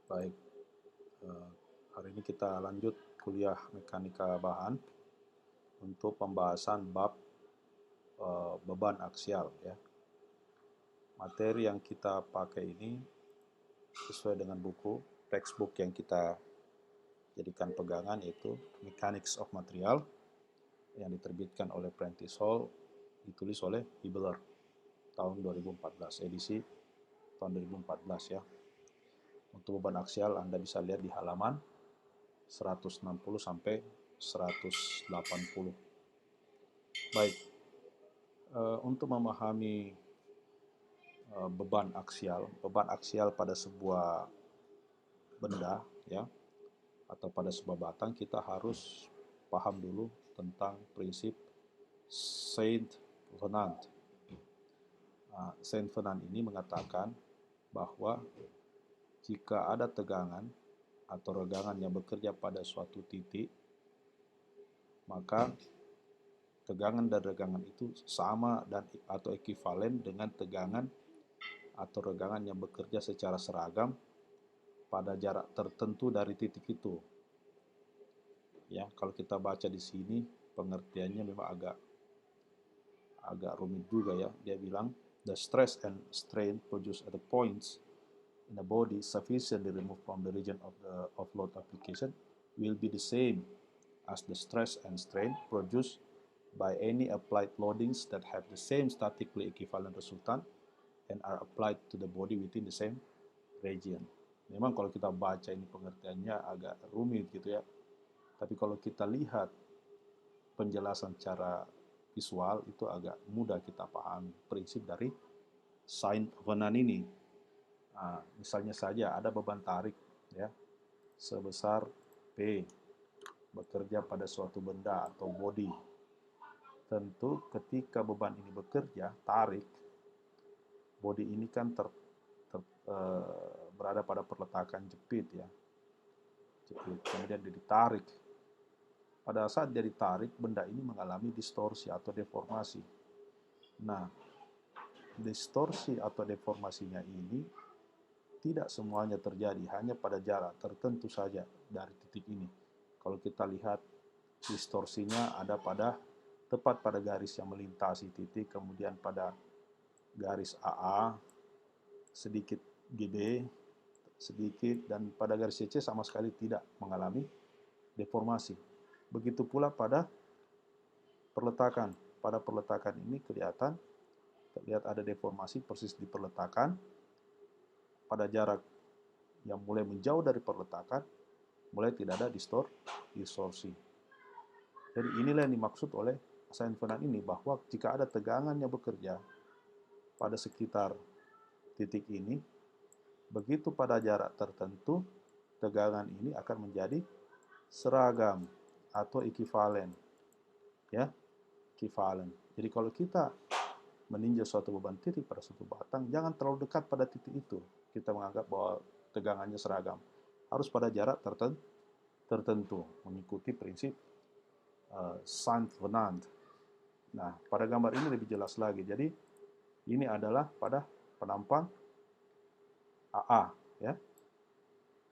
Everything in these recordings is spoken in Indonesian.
Baik, eh, hari ini kita lanjut kuliah mekanika bahan untuk pembahasan bab beban aksial ya. Materi yang kita pakai ini sesuai dengan buku textbook yang kita jadikan pegangan, yaitu Mechanics of Material yang diterbitkan oleh Prentice Hall, ditulis oleh Hibbeler tahun 2014, edisi tahun 2014 ya. Untuk beban aksial Anda bisa lihat di halaman 160 sampai 180. Baik, untuk memahami beban aksial pada sebuah benda ya, atau pada sebuah batang, kita harus paham dulu tentang prinsip Saint-Venant. Saint-Venant ini mengatakan bahwa jika ada tegangan atau regangan yang bekerja pada suatu titik, maka tegangan dan regangan itu sama dan atau ekivalen dengan tegangan atau regangan yang bekerja secara seragam pada jarak tertentu dari titik itu. Ya, kalau kita baca di sini pengertiannya memang agak rumit juga ya. Dia bilang the stress and strain produced at the points in the body sufficiently removed from the region of the offload application will be the same as the stress and strain produced by any applied loadings that have the same statically equivalent resultant and are applied to the body within the same region. Memang kalau kita baca ini pengertiannya agak rumit gitu ya. Tapi kalau kita lihat penjelasan secara visual itu agak mudah kita pahami prinsip dari Saint-Venant ini. Misalnya saja ada beban tarik ya sebesar P bekerja pada suatu benda atau body. Tentu ketika beban ini bekerja, tarik, body ini kan berada pada perletakan jepit ya. Jepit, kemudian dia ditarik. Pada saat dia ditarik, benda ini mengalami distorsi atau deformasi. Nah, distorsi atau deformasinya ini tidak semuanya terjadi, hanya pada jarak tertentu saja dari titik ini. Kalau kita lihat distorsinya ada tepat pada garis yang melintasi titik, kemudian pada garis AA, sedikit GB, sedikit, dan pada garis CC sama sekali tidak mengalami deformasi. Begitu pula pada perletakan. Pada perletakan ini terlihat ada deformasi persis di perletakan. Pada jarak yang mulai menjauh dari perletakan, mulai tidak ada distorsi. Jadi inilah yang dimaksud oleh Saint-Venant ini, bahwa jika ada tegangan yang bekerja pada sekitar titik ini, begitu pada jarak tertentu, tegangan ini akan menjadi seragam atau ekivalen. Ya, ekivalen. Jadi kalau kita meninjau suatu beban titik pada suatu batang, jangan terlalu dekat pada titik itu. Kita menganggap bahwa tegangannya seragam. Harus pada jarak tertentu, mengikuti prinsip Saint-Venant. Nah, pada gambar ini lebih jelas lagi. Jadi, ini adalah pada penampang AA. Ya.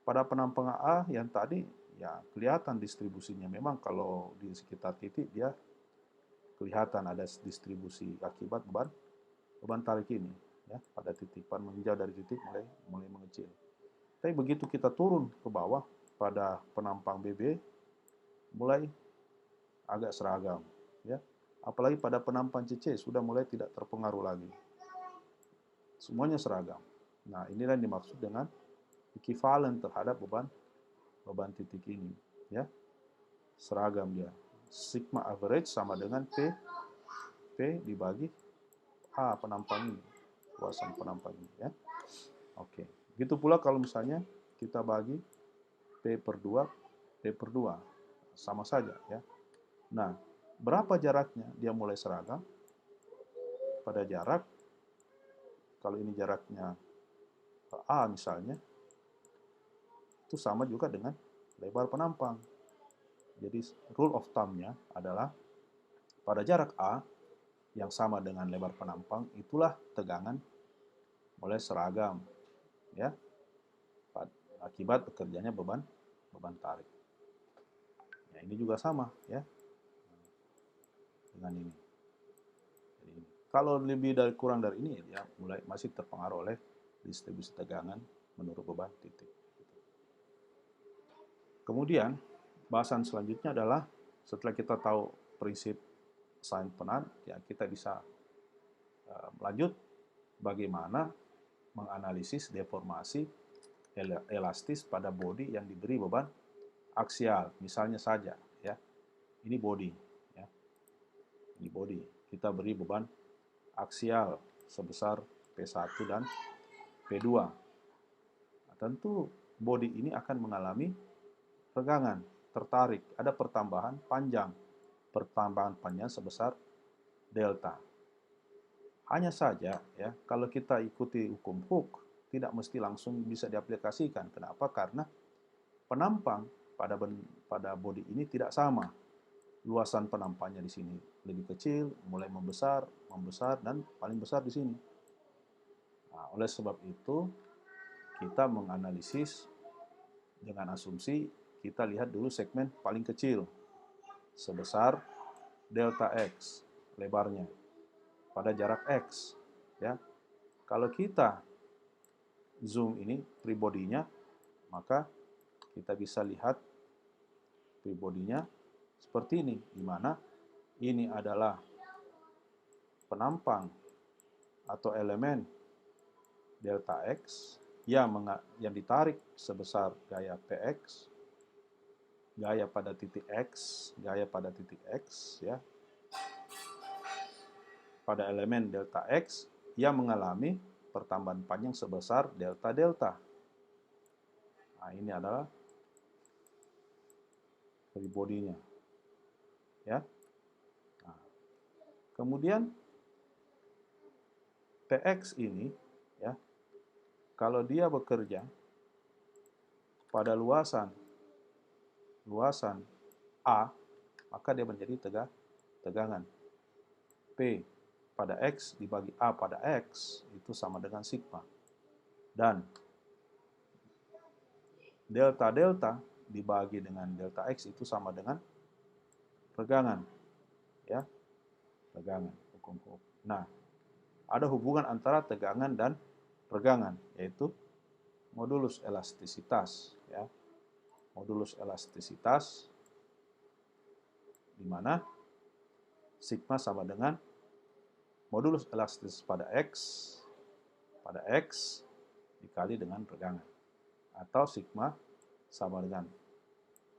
Pada penampang AA yang tadi, ya kelihatan distribusinya. Memang kalau di sekitar titik, dia kelihatan ada distribusi akibat beban tarik ini. Ya, pada titik menjauh dari titik mulai mengecil. Tapi begitu kita turun ke bawah pada penampang BB, mulai agak seragam, ya. Apalagi pada penampang CC sudah mulai tidak terpengaruh lagi. Semuanya seragam. Nah, inilah yang dimaksud dengan ekivalen terhadap beban titik ini, ya. Seragam dia. Sigma average sama dengan P dibagi A penampang ini, luasan penampang ini, ya. Oke. Begitu pula kalau misalnya kita bagi P per 2, P per 2. Sama saja, ya. Nah, berapa jaraknya dia mulai seragam? Pada jarak, kalau ini jaraknya A misalnya, itu sama juga dengan lebar penampang. Jadi rule of thumb-nya adalah pada jarak A yang sama dengan lebar penampang, itulah tegangan mulai seragam. Ya. akibat bekerjanya beban tarik. Ya, ini juga sama ya dengan ini. Jadi, kalau lebih dari kurang dari ini, ya mulai masih terpengaruh oleh distribusi tegangan menurut beban titik. Kemudian bahasan selanjutnya adalah setelah kita tahu prinsip sains penahan, ya kita bisa lanjut bagaimana menganalisis deformasi elastis pada bodi yang diberi beban aksial. Misalnya saja, ya ini bodi, ya ini bodi. Kita beri beban aksial sebesar P1 dan P2. Nah, tentu bodi ini akan mengalami regangan, tertarik, ada pertambahan panjang sebesar delta. Hanya saja ya, kalau kita ikuti hukum Hooke, tidak mesti langsung bisa diaplikasikan. Kenapa? Karena penampang pada bodi ini tidak sama. Luasan penampangnya di sini lebih kecil, mulai membesar, dan paling besar di sini. Nah, oleh sebab itu, kita menganalisis dengan asumsi kita lihat dulu segmen paling kecil sebesar delta X lebarnya pada jarak X, ya. Kalau kita zoom ini free body-nya, maka kita bisa lihat free body-nya seperti ini, di mana ini adalah penampang atau elemen delta X yang ditarik sebesar gaya Px, gaya pada titik X, ya, pada elemen delta X yang mengalami pertambahan panjang sebesar delta-delta. Nah, ini adalah free body-nya. Ya. Nah, kemudian Px ini, ya, kalau dia bekerja pada luasan A, maka dia menjadi tegangan. P pada X dibagi A pada X itu sama dengan sigma. Dan delta-delta dibagi dengan delta X itu sama dengan regangan. Ya, regangan. Nah, ada hubungan antara tegangan dan regangan, yaitu modulus elastisitas. Ya, modulus elastisitas di mana sigma sama dengan modulus elastis pada X dikali dengan regangan. Atau sigma sama dengan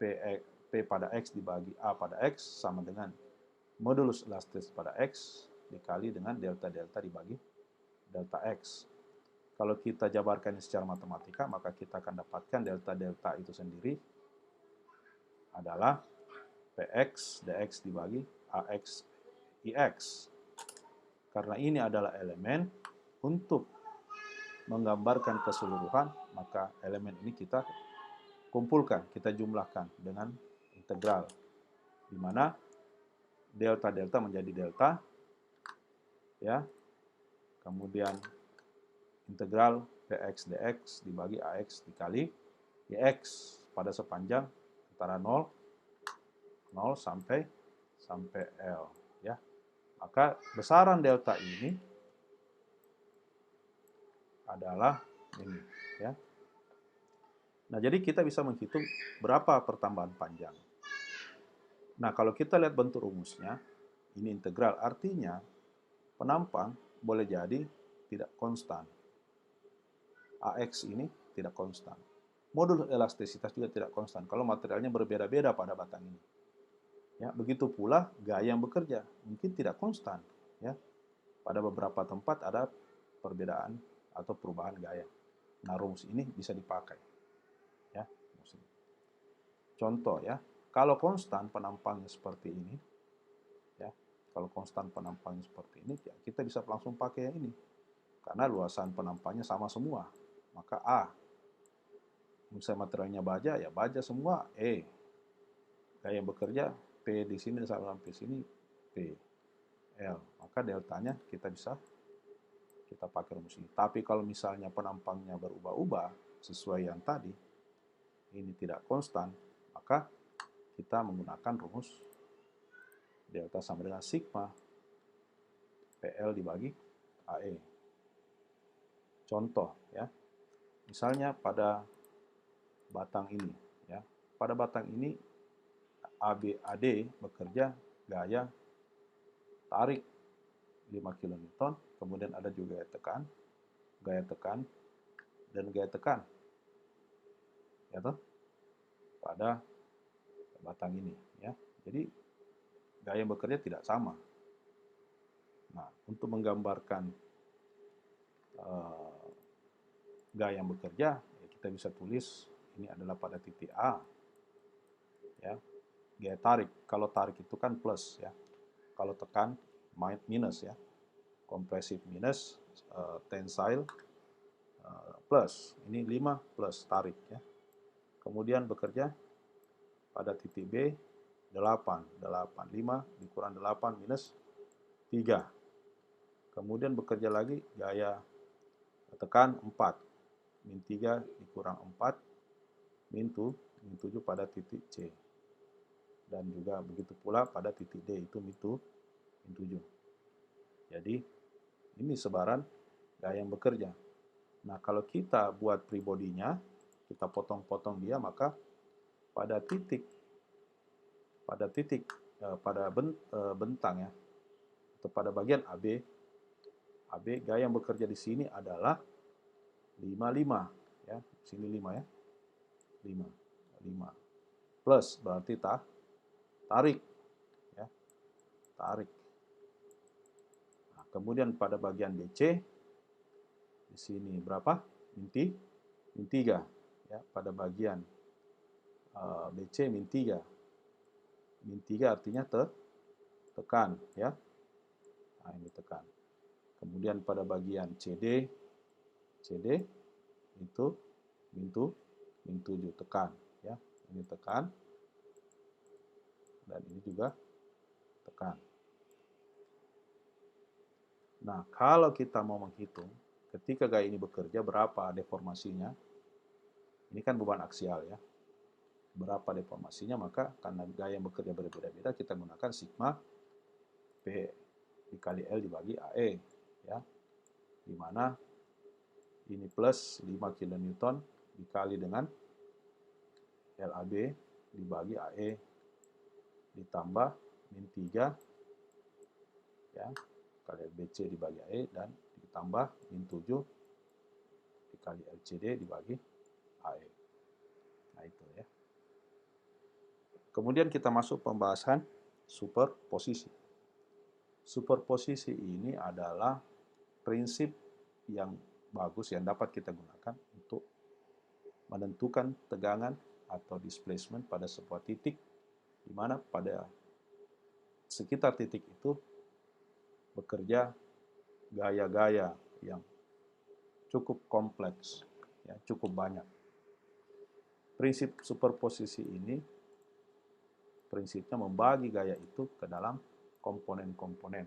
P pada X dibagi A pada X sama dengan modulus elastis pada X dikali dengan delta-delta dibagi delta X. Kalau kita jabarkan secara matematika, maka kita akan dapatkan delta-delta itu sendiri adalah Px dx dibagi Ax Ix. Karena ini adalah elemen untuk menggambarkan keseluruhan, maka elemen ini kita kumpulkan, kita jumlahkan dengan integral, di mana delta-delta menjadi delta, ya. Kemudian integral Px dx dibagi Ax dikali Ix pada sepanjang antara 0 sampai L, ya. Maka besaran delta ini adalah ini, ya. Nah, jadi kita bisa menghitung berapa pertambahan panjang. Nah, kalau kita lihat bentuk rumusnya, ini integral, artinya penampang boleh jadi tidak konstan. Ax ini tidak konstan. Modul elastisitas juga tidak konstan kalau materialnya berbeda-beda pada batang ini. Ya, begitu pula gaya yang bekerja mungkin tidak konstan, ya. Pada beberapa tempat ada perbedaan atau perubahan gaya. Nah, rumus ini bisa dipakai, ya. Contoh, ya, kalau konstan penampangnya seperti ini, ya, kalau konstan penampangnya seperti ini, ya, kita bisa langsung pakai yang ini karena luasan penampangnya sama semua. Maka A, misalnya materialnya baja, ya baja semua E. Gaya yang bekerja P di sini sampai sini P L, maka deltanya kita bisa pakai rumus ini. Tapi kalau misalnya penampangnya berubah-ubah sesuai yang tadi, ini tidak konstan, maka kita menggunakan rumus delta sama dengan sigma PL dibagi AE. Contoh ya, misalnya pada batang ini ya, pada batang ini AD bekerja gaya tarik 5 kN, kemudian ada juga gaya tekan dan gaya tekan ya toh, pada batang ini ya. Jadi gaya yang bekerja tidak sama. Nah, untuk menggambarkan gaya yang bekerja, ya kita bisa tulis ini adalah pada titik A ya, gaya tarik. Kalau tarik itu kan plus ya, kalau tekan minus ya, kompresif minus, tensile plus, ini 5 plus tarik ya. Kemudian bekerja pada titik B 8, 5 dikurang 8 minus 3. Kemudian bekerja lagi gaya tekan 4, min 3 dikurang 4 min 7 pada titik C. Dan juga begitu pula pada titik D, itu min 7. Jadi ini sebaran gaya yang bekerja. Nah, kalau kita buat pribodinya, kita potong-potong dia, maka pada bentang ya, atau pada bagian AB gaya yang bekerja di sini adalah 55 ya, sini 5 ya, 5 plus berarti tarik ya, tarik. Nah, kemudian pada bagian BC di sini berapa? Min 3 ya, pada bagian BC min 3. Min 3 artinya tekan ya. Nah, ini tekan. Kemudian pada bagian CD itu min 7 tekan ya. Ini tekan dan ini juga tekan. Nah, kalau kita mau menghitung ketika gaya ini bekerja berapa deformasinya, ini kan beban aksial ya, berapa deformasinya, maka karena gaya yang bekerja berbeda-beda, kita gunakan sigma P dikali L dibagi AE ya, di mana ini plus 5 kN dikali dengan LAB dibagi AE ditambah min 3 ya, kali LBC dibagi AE dan ditambah min 7 dikali LCD dibagi AE. Nah, itu ya. Kemudian kita masuk pembahasan superposisi. Superposisi ini adalah prinsip yang bagus yang dapat kita gunakan untuk menentukan tegangan atau displacement pada sebuah titik, di mana pada sekitar titik itu bekerja gaya-gaya yang cukup kompleks, ya, cukup banyak. Prinsip superposisi ini prinsipnya membagi gaya itu ke dalam komponen-komponen,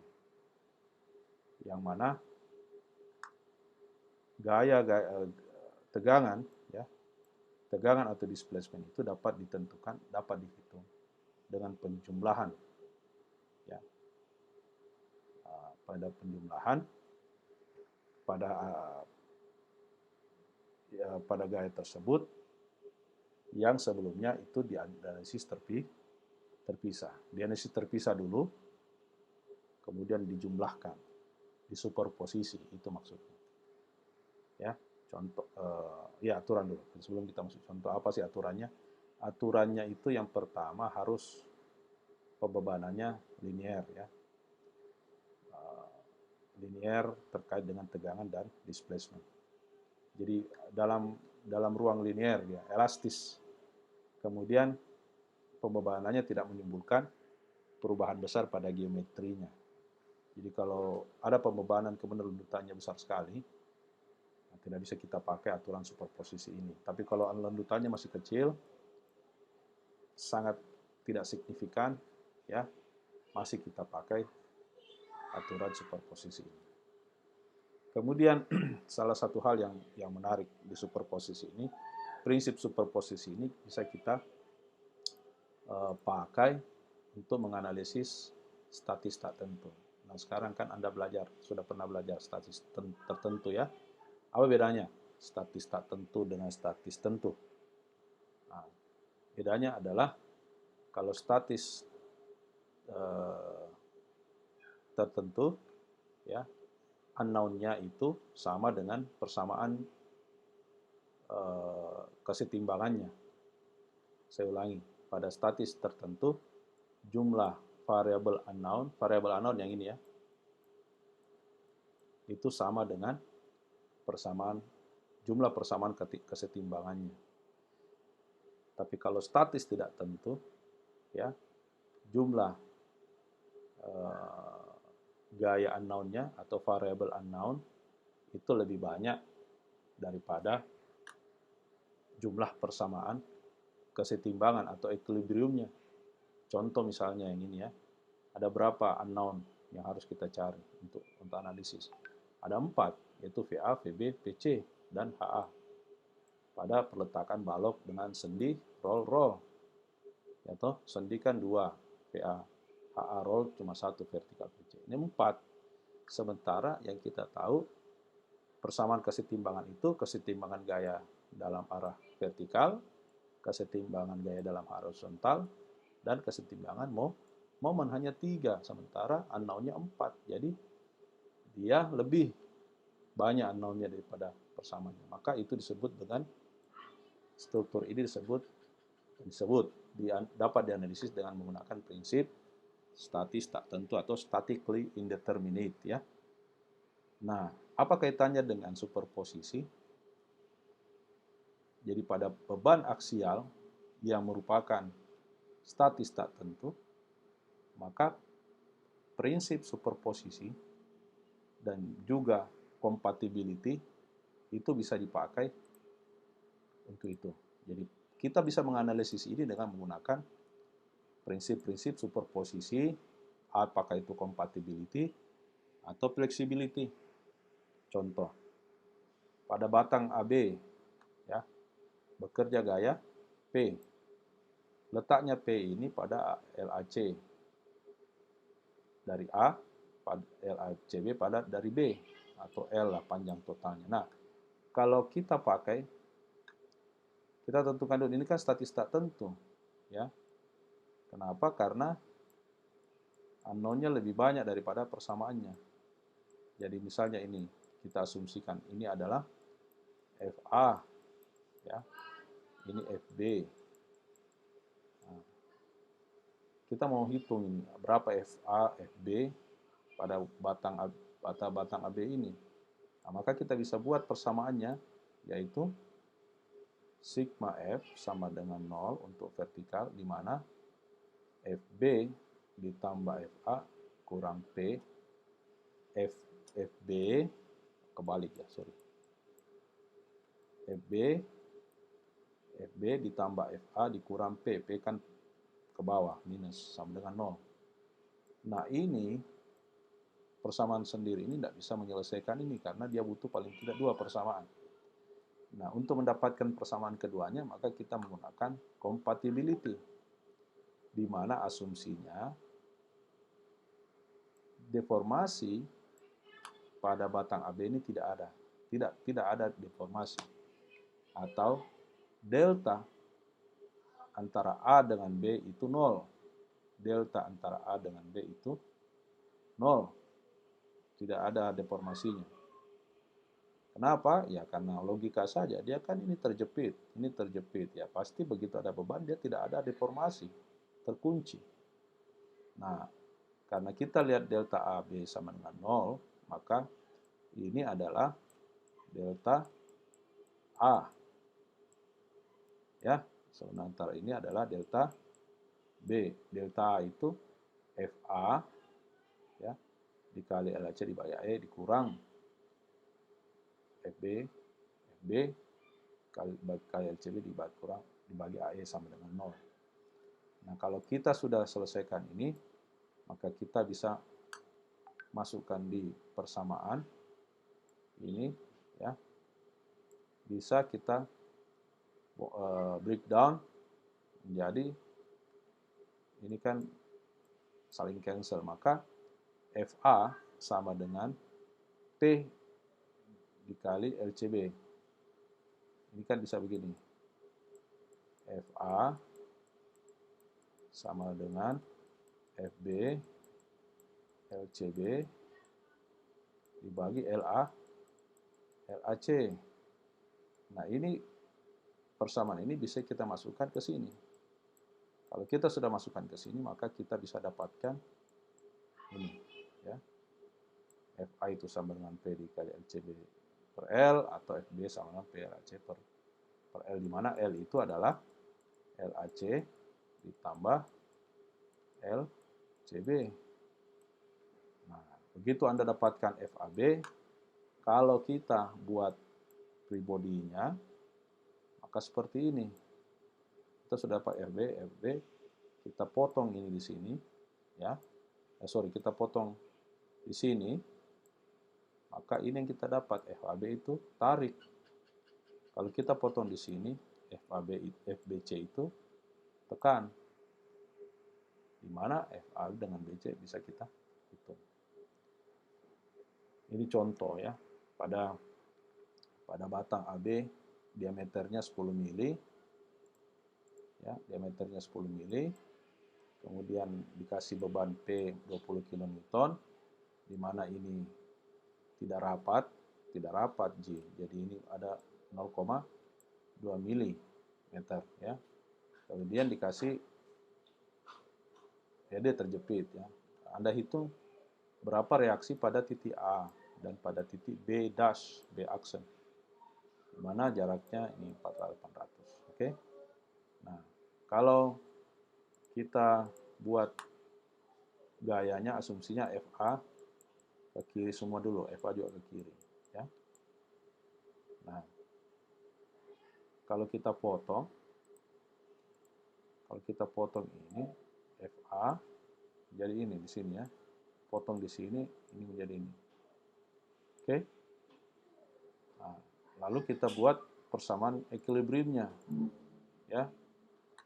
yang mana tegangan ya, tegangan atau displacement itu dapat ditentukan, dapat dihitung dengan penjumlahan ya, pada penjumlahan pada gaya tersebut yang sebelumnya itu dianalisis terpisah. Dianalisis terpisah dulu, kemudian dijumlahkan, disuperposisi, itu maksudnya. Ya, contoh ya aturan dulu. Sebelum kita masuk contoh, apa sih aturannya? Aturannya itu yang pertama harus pembebanannya linear ya. Linear terkait dengan tegangan dan displacement. Jadi dalam ruang linear ya, elastis. Kemudian pembebanannya tidak menimbulkan perubahan besar pada geometrinya. Jadi kalau ada pembebanan kemudian lendutannya besar sekali, tidak bisa kita pakai aturan superposisi ini. Tapi kalau lendutannya masih kecil, sangat tidak signifikan, ya masih kita pakai aturan superposisi ini. Kemudian salah satu hal yang menarik di superposisi ini prinsip superposisi ini bisa kita pakai untuk menganalisis statis tertentu. Nah, sekarang kan Anda sudah pernah belajar statis tertentu ya. Apa bedanya statis tertentu dengan statis tentu? Nah, bedanya adalah kalau statis tertentu, ya, unknown-nya itu sama dengan persamaan kesetimbangannya. Saya ulangi, pada statis tertentu jumlah variabel unknown yang ini ya, itu sama dengan jumlah persamaan kesetimbangannya. Tapi kalau statis tidak tentu, ya, jumlah gaya unknown-nya atau variabel unknown itu lebih banyak daripada jumlah persamaan kesetimbangan atau equilibriumnya. Contoh misalnya yang ini ya, ada berapa unknown yang harus kita cari untuk analisis? Ada 4, yaitu VA, VB, PC, dan HA. Pada perletakan balok dengan sendi roll. Ya toh, sendi kan 2, VA. HA roll cuma 1, vertikal PC. Ini 4. Sementara yang kita tahu, persamaan kesetimbangan itu kesetimbangan gaya dalam arah vertikal, kesetimbangan gaya dalam arah horizontal, dan kesetimbangan momen hanya 3, sementara unknown-nya 4. Jadi dia lebih banyak unknown-nya daripada persamaannya. Maka itu disebut dengan struktur ini dapat dianalisis dengan menggunakan prinsip statis tak tentu atau statically indeterminate ya. Nah, apa kaitannya dengan superposisi? Jadi pada beban aksial yang merupakan statis tak tentu, maka prinsip superposisi dan juga compatibility itu bisa dipakai untuk itu. Jadi kita bisa menganalisis ini dengan menggunakan prinsip-prinsip superposisi, apakah itu compatibility atau flexibility. Contoh, pada batang AB ya, bekerja gaya P. Letaknya P ini pada LAC dari A, pada LACB pada dari B, atau L lah panjang totalnya. Nah, kalau kita tentukan dulu, ini kan statis tak tentu. Ya. Kenapa? Karena unknown-nya lebih banyak daripada persamaannya. Jadi misalnya ini, kita asumsikan ini adalah FA, ya, ini FB. Nah, kita mau hitung ini, berapa FA, FB pada batang AB ini. Nah, maka kita bisa buat persamaannya, yaitu sigma F sama dengan 0 untuk vertikal, di mana FB ditambah FA kurang P, FB kebalik ya, sorry. FB ditambah FA dikurang P kan ke bawah, minus, sama dengan 0. Nah, ini persamaan sendiri ini tidak bisa menyelesaikan ini, karena dia butuh paling tidak 2 persamaan. Nah, untuk mendapatkan persamaan keduanya, maka kita menggunakan compatibility, di mana asumsinya deformasi pada batang AB ini tidak ada deformasi, atau delta antara A dengan B itu 0. Delta antara A dengan B itu 0. Tidak ada deformasinya. Kenapa? Ya karena logika saja. Dia kan ini terjepit. Ya pasti begitu ada beban dia tidak ada deformasi. Terkunci. Nah, karena kita lihat delta AB sama dengan 0, maka ini adalah delta A. Ya, sementara ini adalah delta B. Delta A itu FA ya, dikali LHC dibagi AE dikurang FB kali LCB dibagi AE sama dengan 0. Nah, kalau kita sudah selesaikan ini, maka kita bisa masukkan di persamaan ini ya. Bisa kita breakdown menjadi ini kan saling cancel, maka FA sama dengan P dikali LCB. Ini kan bisa begini. FA sama dengan FB LCB dibagi LAC. Nah, ini persamaan ini bisa kita masukkan ke sini. Kalau kita sudah masukkan ke sini, maka kita bisa dapatkan ini, ya. FA itu sama dengan P dikali LCB per L, atau FB sama dengan P LAC per L, di mana L itu adalah LAC ditambah LCB. Nah, begitu Anda dapatkan FAB, kalau kita buat free nya maka seperti ini. Kita sudah dapat FB, kita potong ini di sini, ya. Kita potong di sini, maka ini yang kita dapat FAB itu tarik. Kalau kita potong di sini, FBC itu tekan. Di mana FA dengan BC bisa kita hitung. Ini contoh ya, pada batang AB diameternya 10 mili, ya, diameternya 10 mili, kemudian dikasih beban P 20 kN, di mana ini tidak rapat J, jadi ini ada 0,2 mili meter, ya. Kemudian dikasih PD terjepit, ya. Anda hitung berapa reaksi pada titik A dan pada titik B dash, B aksen, di mana jaraknya ini 400-800. Oke. Nah, kalau kita buat gayanya, asumsinya FA ke kiri semua dulu, FA juga ke kiri, ya. Nah, kalau kita potong ini FA jadi ini di sini, ya. Potong di sini, ini menjadi ini. Oke. Nah, lalu kita buat persamaan equilibriumnya, ya,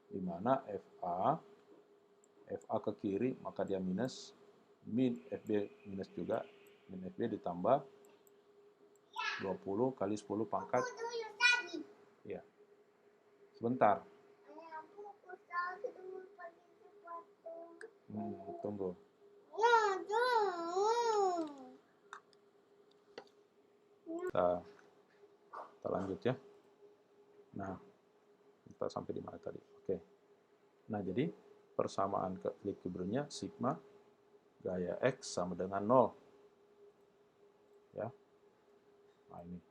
di mana FA ke kiri, maka dia minus, min FB minus juga, min FB ditambah 20 kali 10 pangkat. Ya. Sebentar. Tunggu. Kita lanjut, ya. Nah, kita sampai di mana tadi? Oke. Nah, jadi persamaan ke equilibriumnya sigma gaya X sama dengan 0. Ya. Nah, ini.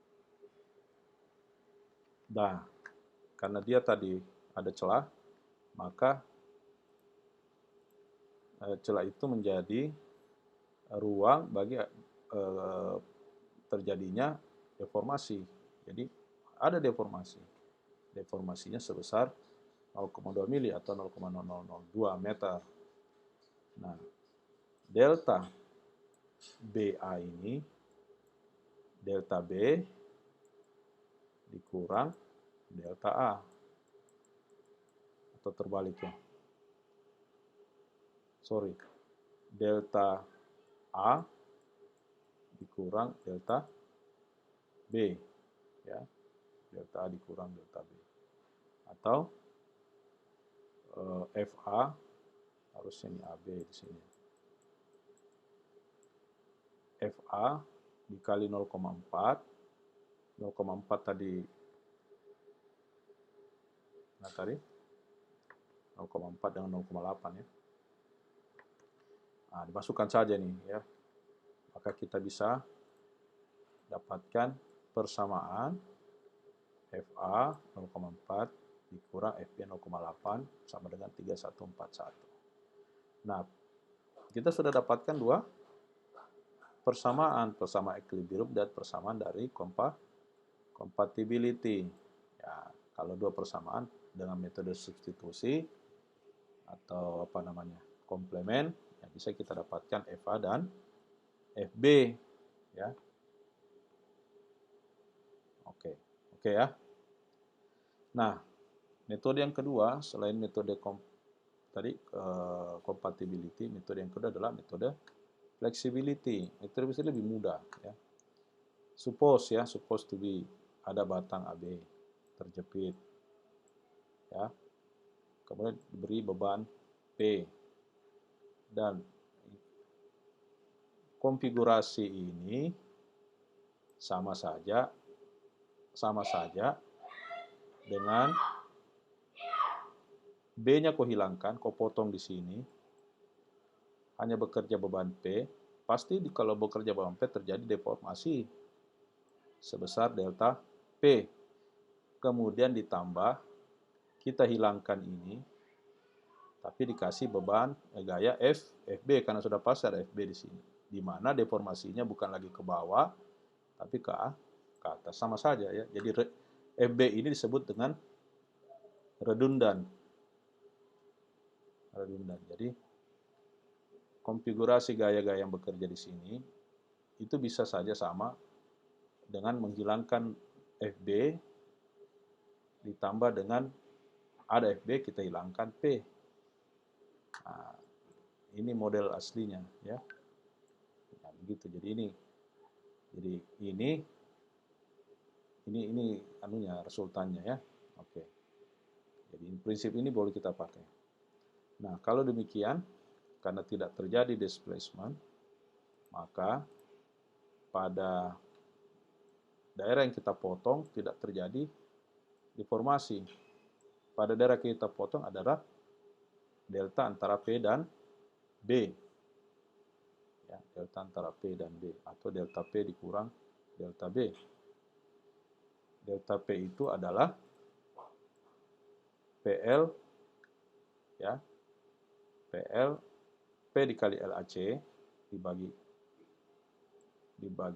Nah, karena dia tadi ada celah, maka celah itu menjadi ruang bagi terjadinya deformasi. Jadi ada deformasi. Deformasinya sebesar 0,2 mili atau 0,0002 meter. Nah, delta BA ini, delta B dikurang delta A. Atau terbaliknya. Delta A dikurang delta B, ya. Delta A dikurang delta B. Atau FA, harusnya ini AB di sini. FA dikali 0,4. 0,4 tadi, nah tadi 0,4 dengan 0,8, ya. Nah, dimasukkan saja nih, ya. Maka kita bisa dapatkan persamaan FA 0,4 dikurang FB 0,8 sama dengan 3141. Nah, kita sudah dapatkan dua persamaan equilibrium dan persamaan dari compatibility. Ya, kalau dua persamaan dengan metode substitusi atau komplement, ya, bisa kita dapatkan FA dan FB, ya. Oke, ya. Nah, Metode yang kedua, selain metode compatibility, metode yang kedua adalah metode flexibility. Metode bisa lebih mudah. Ya. Suppose to be, ada batang AB terjepit. Ya. Kemudian diberi beban P. Dan konfigurasi ini sama saja dengan B-nya kau hilangkan, kau potong di sini, hanya bekerja beban P, pasti kalau bekerja beban P terjadi deformasi sebesar delta P. Kemudian ditambah, kita hilangkan ini, tapi dikasih beban gaya FB, karena sudah pas ada FB di sini. Di mana deformasinya bukan lagi ke bawah, tapi ke atas. Sama saja ya. Jadi FB ini disebut dengan redundan. Jadi konfigurasi gaya-gaya yang bekerja di sini itu bisa saja sama dengan menghilangkan FB ditambah dengan ada FB, kita hilangkan P. Nah, ini model aslinya ya. Nah, begitu. Jadi ini anunya, resultannya ya. Oke. Jadi prinsip ini boleh kita pakai. Nah, kalau demikian, karena tidak terjadi displacement, maka pada daerah yang kita potong tidak terjadi deformasi. Pada daerah yang kita potong adalah delta antara P dan B. Ya, delta antara P dan B, atau delta P dikurang delta B. Delta P itu adalah PL, ya, PL P dikali LAC dibagi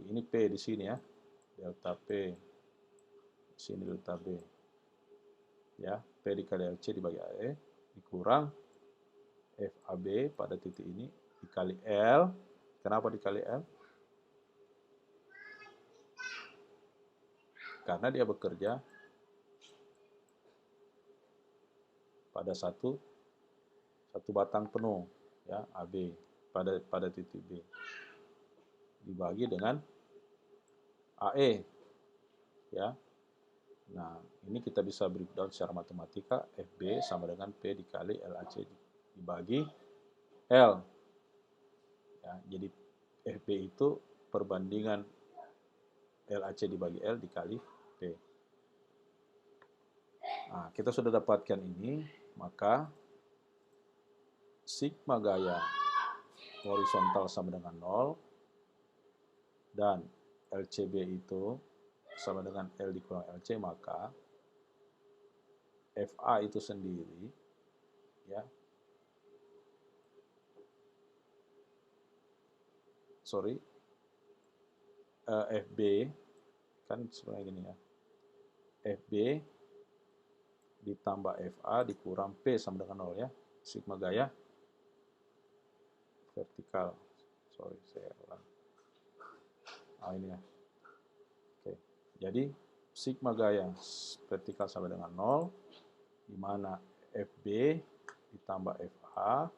ini P di sini ya, delta P di sini delta B, ya, P dikali LC dibagi AE dikurang FAB pada titik ini dikali L. Kenapa dikali L? Karena dia bekerja pada satu batang penuh ya, AB pada titik B dibagi dengan AE ya. Nah, ini kita bisa breakdown secara matematika, FB sama dengan P dikali LAC dibagi L. Ya, jadi FB itu perbandingan LAC dibagi L dikali P. Nah, kita sudah dapatkan ini, maka sigma gaya horizontal sama dengan 0 dan LCB itu sama dengan L dikurang LC, maka FA itu sendiri ya, FB kan sebenarnya gini ya, FB ditambah FA dikurang P sama dengan 0 ya, sigma gaya vertikal, saya ulang. Ini ya. Oke. Jadi sigma gaya vertikal sama dengan 0, di mana FB ditambah FA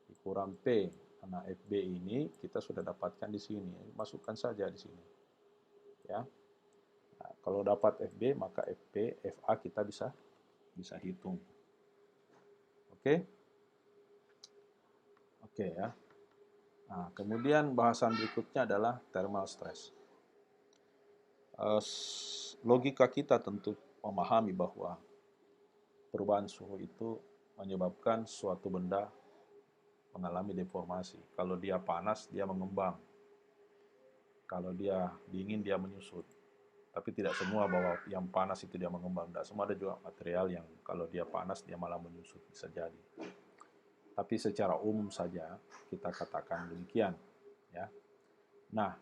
dikurang P. Karena FB ini kita sudah dapatkan di sini, masukkan saja di sini. Ya. Nah, kalau dapat FB maka FP, FA kita bisa hitung. Oke? Oke ya. Nah, kemudian bahasan berikutnya adalah thermal stress. Logika kita tentu memahami bahwa perubahan suhu itu menyebabkan suatu benda mengalami deformasi. Kalau dia panas, dia mengembang. Kalau dia dingin, dia menyusut. Tapi tidak semua bahwa yang panas itu dia mengembang. Tidak semua, ada juga material yang kalau dia panas, dia malah menyusut. Bisa jadi. Tapi secara umum saja kita katakan demikian. Ya. Nah,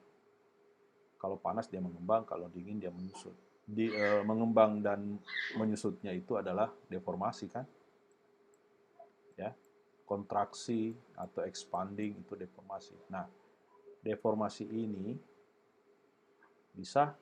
kalau panas dia mengembang, kalau dingin dia menyusut. Mengembang dan menyusutnya itu adalah deformasi kan? Ya, kontraksi atau expanding itu deformasi. Nah, deformasi ini bisa